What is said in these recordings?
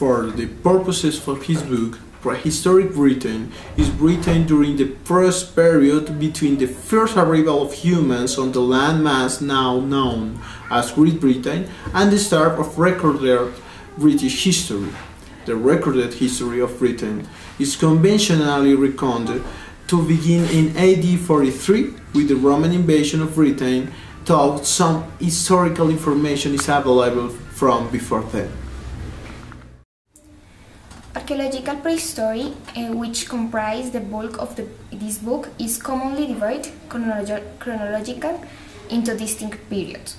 For the purposes of his book, Prehistoric Britain is Britain during the first period between the first arrival of humans on the landmass now known as Great Britain and the start of recorded British history. The recorded history of Britain is conventionally reckoned to begin in AD 43 with the Roman invasion of Britain, though some historical information is available from before then. Archaeological prehistory, which comprises the bulk of this book, is commonly divided chronological into distinct periods.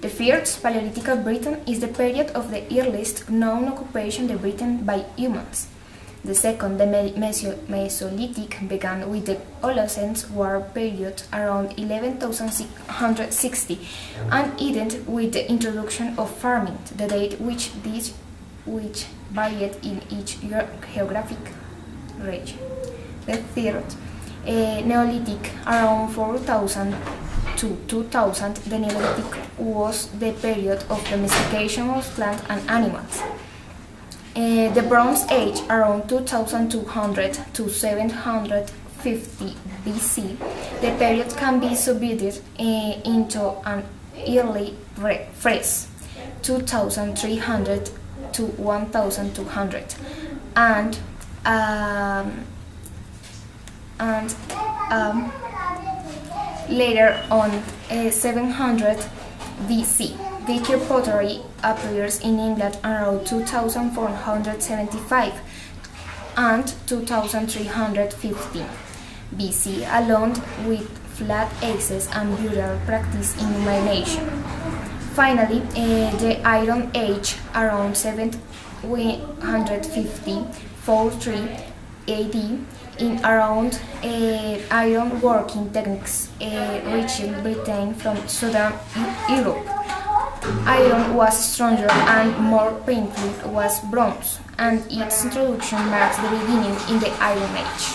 The first, Paleolithic Britain, is the period of the earliest known occupation of Britain by humans. The second, the Mesolithic, began with the Holocene War period around 11,660 and ended with the introduction of farming, the date which varied in each geographic region. The third, Neolithic, around 4000 to 2000, the Neolithic was the period of domestication of plants and animals. The Bronze Age, around 2200 to 750 BC, the period can be subdivided into an early phase, 2300 to 1200, and later on 700 BC. Viking pottery appears in England around 2475 and 2315 BC, along with flat axes and burial practice in illumination. Finally, the Iron Age, around 750–43 AD, in around iron working techniques reaching Britain from southern Europe. Iron was stronger and more painful was bronze, and its introduction marks the beginning in the Iron Age.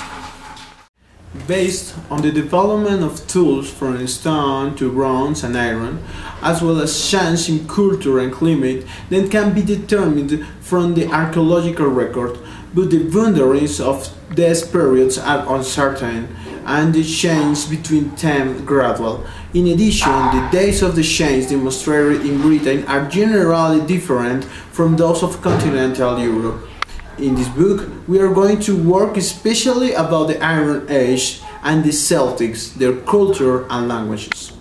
Based on the development of tools from stone to bronze and iron, as well as change in culture and climate that can be determined from the archaeological record, but the boundaries of these periods are uncertain and the change between them gradual. In addition, the dates of the change demonstrated in Britain are generally different from those of continental Europe. In this book, we are going to work especially about the Iron Age and the Celtics, their culture and languages.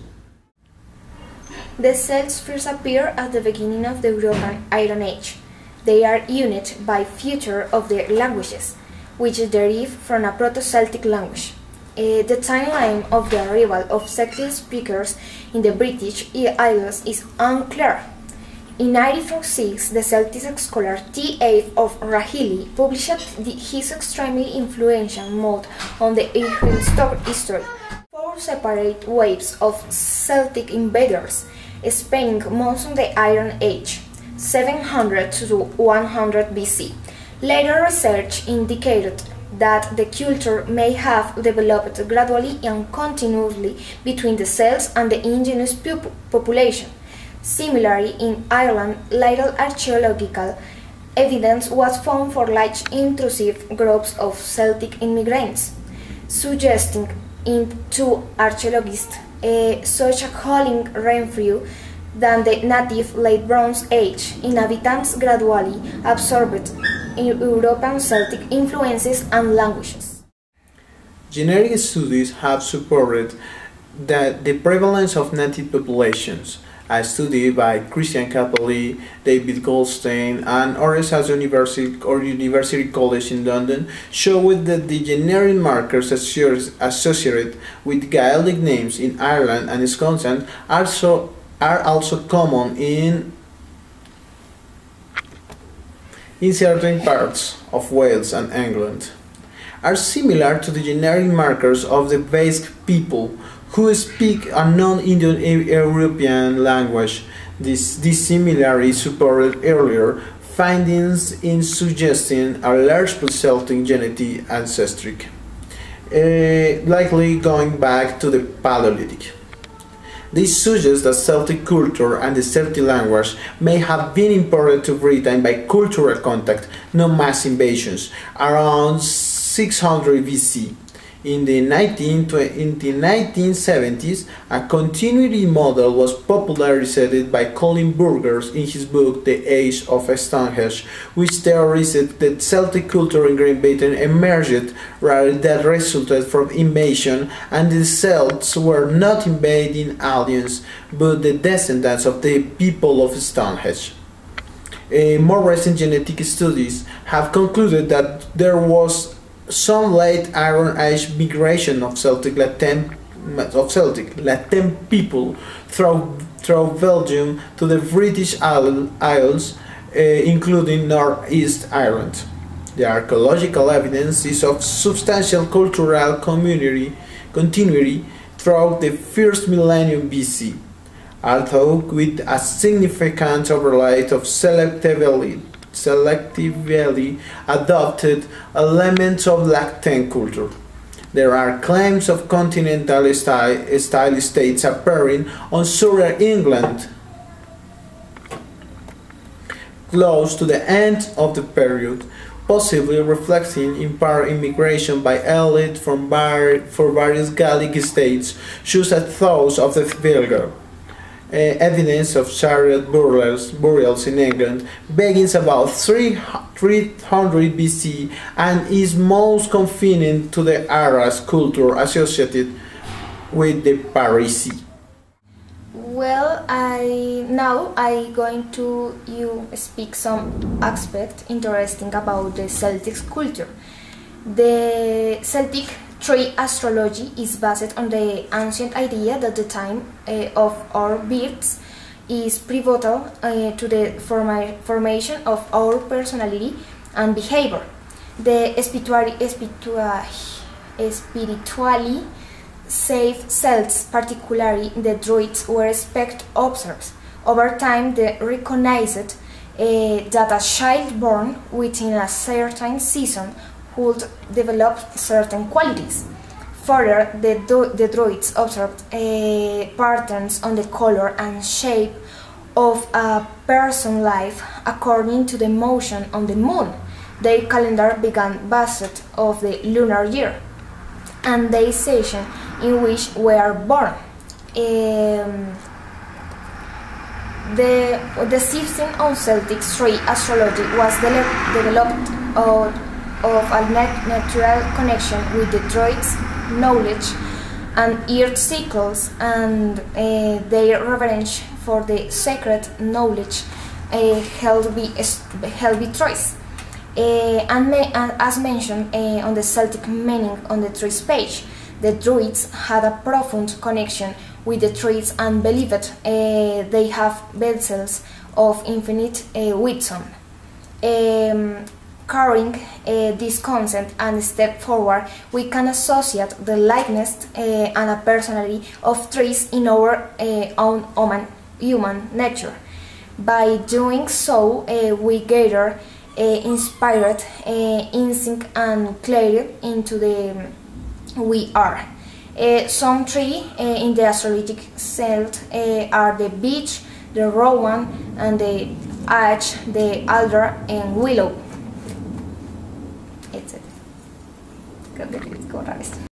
The Celts first appear at the beginning of the European Iron Age. They are united by feature of their languages, which derive from a Proto-Celtic language. The timeline of the arrival of Celtic speakers in the British Isles is unclear. In 1946, the Celtic scholar T.A. of Rahilly published his extremely influential mode on the prehistoric history. 4 separate waves of Celtic invaders, spanning most of the Iron Age, 700 to 100 BC. Later research indicated that the culture may have developed gradually and continuously between the Celts and the indigenous population. Similarly, in Ireland, later archaeological evidence was found for large intrusive groups of Celtic immigrants, suggesting in 2 archaeologists such a Colin Renfrew that the native late Bronze Age inhabitants gradually absorbed European Celtic influences and languages. Genetic studies have supported the prevalence of native populations. A study by Christian Capelli, David Goldstein, and others at University College in London showed that the genetic markers associated with Gaelic names in Ireland and Scotland are also common in certain parts of Wales and England, are similar to the genetic markers of the Basque people who speak a non-Indo-European language. This similarity supported earlier findings in suggesting a large Celtic genetic ancestry, likely going back to the Paleolithic. This suggests that Celtic culture and the Celtic language may have been imported to Britain by cultural contact, not mass invasions, around 600 BC. In the 1970s, a continuity model was popularized by Colin Burgers in his book The Age of Stonehenge, which theorized that Celtic culture in Great Britain emerged rather than resulted from invasion, and the Celts were not invading aliens but the descendants of the people of Stonehenge. More recent genetic studies have concluded that there was some late Iron Age migration of Celtic Latin people through Belgium to the British Isles, including Northeast Ireland. The archaeological evidence is of substantial cultural continuity throughout the first millennium BC, although with a significant overlay of selectively adopted elements of Latin culture. There are claims of continental style states appearing on southern England close to the end of the period, possibly reflecting in part immigration by elite from various Gallic states, such as those of the Vulgar. Evidence of chariot burials in England begins about 300 BC and is most confined to the Arras culture associated with the Parisi. Well, now I going to speak some aspect interesting about the Celtic culture. The Celtic tree astrology is based on the ancient idea that the time of our births is pivotal to the formation of our personality and behavior. The spiritually safe Celts, particularly the Druids, were spect observers. Over time, they recognized that a child born within a certain season would develop certain qualities. Further, the Druids observed patterns on the color and shape of a person's life according to the motion on the moon. Their calendar began based on the lunar year and the season in which we are born. The system of Celtic tree astrology was developed of a natural connection with the Druids' knowledge and earth cycles and their reverence for the sacred knowledge held by choice. And as mentioned on the Celtic meaning on the trees page, the Druids had a profound connection with the trees and believed they have vessels of infinite wisdom. Carrying this concept and step forward, we can associate the likeness and a personality of trees in our own human nature. By doing so, we gather inspired instinct and clarity into the we are. Some trees in the astrologic Celt are the beech, the rowan, and the ash, the alder, and willow. Etc. Creo que es correcto.